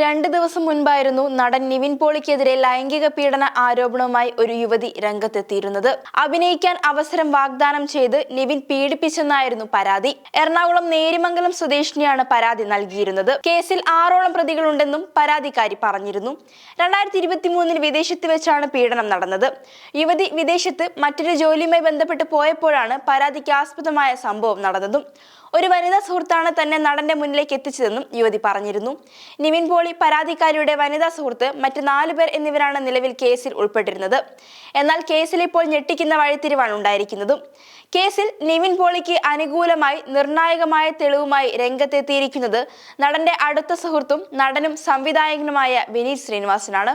2 ദിവസം മുൻപായിരുന്നു നടൻ നിവിൻ പോളിക്കെതിരെ ലൈംഗിക പീഡന ആരോപണവുമായി ഒരു യുവതി രംഗത്തെത്തിയിരുന്നത്. അഭിനയിക്കാൻ അവസരം വാഗ്ദാനം ചെയ്ത് നിവിൻ പീഡിപ്പിച്ചെന്നായിരുന്നു പരാതി. എറണാകുളം നേരിമംഗലം സ്വദേശിനിയാണ് പരാതി നൽകിയിരുന്നത്. കേസിൽ 6ഓളം പ്രതികളുണ്ടെന്നും പരാതിക്കാരി പറഞ്ഞിരുന്നു. 2023 വിദേശത്ത് വെച്ചാണ് പീഡനം നടന്നത്. യുവതി വിദേശത്ത് മറ്റൊരു ജോലിയുമായി ബന്ധപ്പെട്ട് പോയപ്പോഴാണ് പരാതിക്ക് ആസ്പദമായ സംഭവം നടന്നതും. ഒരു വനിതാ സുഹൃത്താണ് തന്നെ നടന്റെ മുന്നിലേക്ക് എത്തിച്ചതെന്നും യുവതി പറഞ്ഞിരുന്നു. നിവിൻ പോളി, പരാതിക്കാരിയുടെ വനിതാ സുഹൃത്ത്, മറ്റ് 4 പേർ എന്നിവരാണ് നിലവിൽ കേസിൽ ഉൾപ്പെട്ടിരുന്നത്. എന്നാൽ കേസിൽ ഇപ്പോൾ ഞെട്ടിക്കുന്ന വഴിത്തിരിവാണ് ഉണ്ടായിരിക്കുന്നതും. കേസിൽ നിവിൻ പോളിക്ക് അനുകൂലമായി നിർണായകമായ തെളിവുമായി രംഗത്തെത്തിയിരിക്കുന്നത് നടന്റെ അടുത്ത സുഹൃത്തും നടനും സംവിധായകനുമായ വിനീത് ശ്രീനിവാസനാണ്.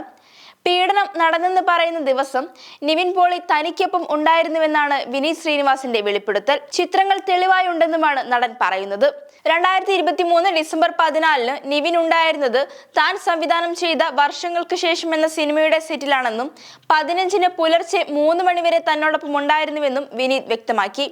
പീഡനം നടന്നെന്ന് പറയുന്ന ദിവസം നിവിൻ പോളി തനിക്കൊപ്പം ഉണ്ടായിരുന്നുവെന്നാണ് വിനീത് ശ്രീനിവാസിന്റെ വെളിപ്പെടുത്തൽ. ചിത്രങ്ങൾ തെളിവായി ഉണ്ടെന്നുമാണ് നടൻ പറയുന്നത്. 2023 ഡിസംബർ 14 നിവിൻ ഉണ്ടായിരുന്നത് താൻ സംവിധാനം ചെയ്ത വർഷങ്ങൾക്ക് ശേഷം എന്ന സിനിമയുടെ സെറ്റിലാണെന്നും 15 പുലർച്ചെ 3 മണിവരെ തന്നോടൊപ്പം ഉണ്ടായിരുന്നുവെന്നും വിനീത് വ്യക്തമാക്കി.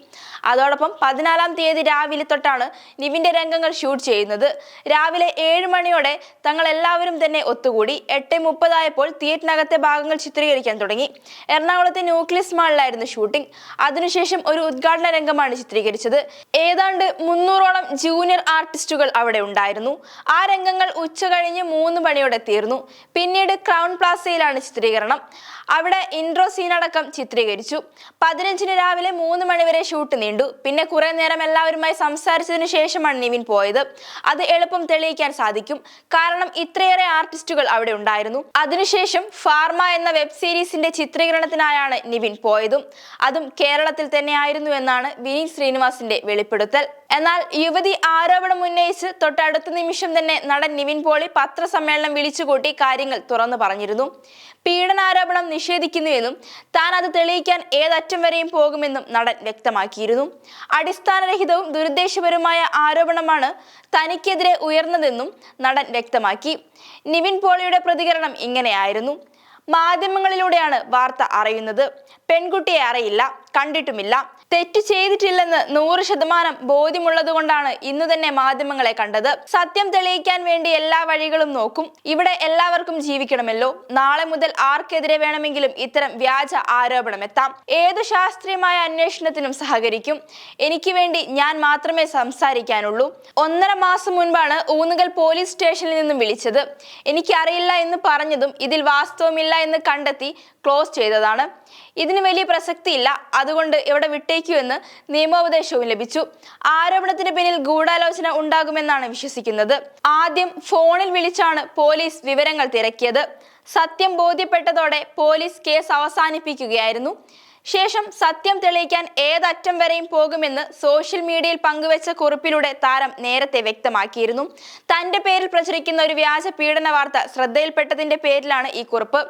അതോടൊപ്പം 14-ാം തീയതി രാവിലെ തൊട്ടാണ് നിവിന്റെ രംഗങ്ങൾ ഷൂട്ട് ചെയ്യുന്നത്. രാവിലെ 7 മണിയോടെ തങ്ങൾ എല്ലാവരും തന്നെ ഒത്തുകൂടി. 8:30 ആയപ്പോൾ തിയേറ്ററിനകത്തെ ഭാഗങ്ങൾ ചിത്രീകരിക്കാൻ തുടങ്ങി. എറണാകുളത്തെ ന്യൂക്ലിയസ് മാളിലായിരുന്നു ഷൂട്ടിംഗ്. അതിനുശേഷം ഒരു ഉദ്ഘാടന രംഗമാണ് ചിത്രീകരിച്ചത്. ഏതാണ്ട് 300ഓളം ജൂനിയർ ആർട്ടിസ്റ്റുകൾ അവിടെ ഉണ്ടായിരുന്നു. ആ രംഗങ്ങൾ ഉച്ച കഴിഞ്ഞ് 3 മണിയോടെ തീർന്നു. പിന്നീട് ക്രൗൺ പ്ലാസയിലാണ് ചിത്രീകരണം. അവിടെ ഇൻട്രോ സീനടക്കം ചിത്രീകരിച്ചു. 15-ന് രാവിലെ 3 മണിവരെ ഷൂട്ട് നീണ്ടു. പിന്നെ കുറെ നേരം എല്ലാവരുമായി സംസാരിച്ചതിനു ശേഷമാണ് നിവിൻ പോയത്. അത് എളുപ്പം തെളിയിക്കാൻ സാധിക്കും, കാരണം ഇത്രയേറെ ആർട്ടിസ്റ്റുകൾ അവിടെ ഉണ്ടായിരുന്നു. അതിനുശേഷം ഫാർമ എന്ന വെബ് സീരീസിന്റെ ചിത്രീകരണത്തിനായാണ് നിവിൻ പോയതും. അതും കേരളത്തിൽ തന്നെ ആയിരുന്നു എന്നാണ് വിനീത് ശ്രീനിവാസിന്റെ വെളിപ്പെടുത്തൽ. എന്നാൽ യുവതി ആരോപണം ഉന്നയിച്ച് തൊട്ടടുത്ത നിമിഷം തന്നെ നടൻ നിവിൻ പോളി പത്രസമ്മേളനം വിളിച്ചുകൂട്ടി കാര്യങ്ങൾ തുറന്നു പറഞ്ഞിരുന്നു. പീഡനാരോപണം നിഷേധിക്കുന്നുവെന്നും താൻ അത് തെളിയിക്കാൻ ഏതറ്റം വരെയും പോകുമെന്നും നടൻ വ്യക്തമാക്കിയിരുന്നു. അടിസ്ഥാനരഹിതവും ദുരുദ്ദേശപരവുമായ ആരോപണമാണ് തനിക്കെതിരെ ഉയർന്നതെന്നും നടൻ വ്യക്തമാക്കി. നിവിൻ പോളിയുടെ പ്രതികരണം ഇങ്ങനെയായിരുന്നു: മാധ്യമങ്ങളിലൂടെയാണ് വാർത്ത അറിയുന്നത്. പെൺകുട്ടിയെ അറിയില്ല, കണ്ടിട്ടുമില്ല. തെറ്റ് ചെയ്തിട്ടില്ലെന്ന് 100% ബോധ്യമുള്ളതുകൊണ്ടാണ് ഇന്നു തന്നെ മാധ്യമങ്ങളെ കണ്ടത്. സത്യം തെളിയിക്കാൻ വേണ്ടി എല്ലാ വഴികളും നോക്കും. ഇവിടെ എല്ലാവർക്കും ജീവിക്കണമല്ലോ. നാളെ മുതൽ ആർക്കെതിരെ വേണമെങ്കിലും ഇത്തരം വ്യാജ ആരോപണം എത്താം. ഏതു ശാസ്ത്രീയമായ അന്വേഷണത്തിനും സഹകരിക്കും. എനിക്ക് വേണ്ടി ഞാൻ മാത്രമേ സംസാരിക്കാനുള്ളൂ. 1.5 മാസം മുൻപാണ് ഊന്നുകൽ പോലീസ് സ്റ്റേഷനിൽ നിന്നും വിളിച്ചത്. എനിക്ക് അറിയില്ല എന്ന് പറഞ്ഞതും ഇതിൽ വാസ്തവമില്ല എന്ന് കണ്ടെത്തി ക്ലോസ് ചെയ്തതാണ്. ഇതിന് വലിയ പ്രസക്തിയില്ല, അതുകൊണ്ട് ഇവിടെ വിട്ടേക്കുമെന്ന് നിയമോപദേശവും ലഭിച്ചു. ആരോപണത്തിന് പിന്നിൽ ഗൂഢാലോചന ഉണ്ടാകുമെന്നാണ് വിശ്വസിക്കുന്നത്. ആദ്യം ഫോണിൽ വിളിച്ചാണ് പോലീസ് വിവരങ്ങൾ തിരക്കിയത്. സത്യം ബോധ്യപ്പെട്ടതോടെ പോലീസ് കേസ് അവസാനിപ്പിക്കുകയായിരുന്നു. ശേഷം സത്യം തെളിയിക്കാൻ ഏതറ്റം വരെയും പോകുമെന്ന് സോഷ്യൽ മീഡിയയിൽ പങ്കുവച്ച കുറിപ്പിലൂടെ താരം നേരത്തെ വ്യക്തമാക്കിയിരുന്നു. തന്റെ പേരിൽ പ്രചരിക്കുന്ന ഒരു വ്യാജ പീഡന വാർത്ത ശ്രദ്ധയിൽപ്പെട്ടതിന്റെ പേരിലാണ് ഈ കുറിപ്പ്.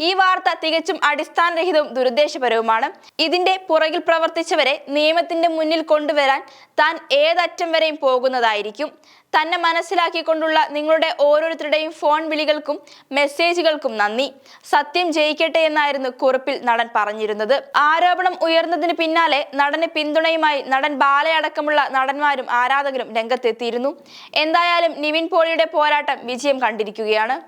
ഈ വാർത്ത തികച്ചും അടിസ്ഥാനരഹിതവും ദുരുദ്ദേശപരവുമാണ്. ഇതിന്റെ പുറകിൽ പ്രവർത്തിച്ചവരെ നിയമത്തിന്റെ മുന്നിൽ കൊണ്ടുവരാൻ താൻ ഏതറ്റം വരെയും പോകുന്നതായിരിക്കും. തന്നെ മനസ്സിലാക്കിക്കൊണ്ടുള്ള നിങ്ങളുടെ ഓരോരുത്തരുടെയും ഫോൺ വിളികൾക്കും മെസ്സേജുകൾക്കും നന്ദി. സത്യം ജയിക്കട്ടെ എന്നായിരുന്നു കുറിപ്പിൽ നടൻ പറഞ്ഞിരുന്നത്. ആരോപണം ഉയർന്നതിന് പിന്നാലെ നടന് പിന്തുണയുമായി നടൻ ബാലയടക്കമുള്ള നടന്മാരും ആരാധകരും രംഗത്തെത്തിയിരുന്നു. എന്തായാലും നിവിൻ പോളിയുടെ പോരാട്ടം വിജയം കണ്ടിരിക്കുകയാണ്.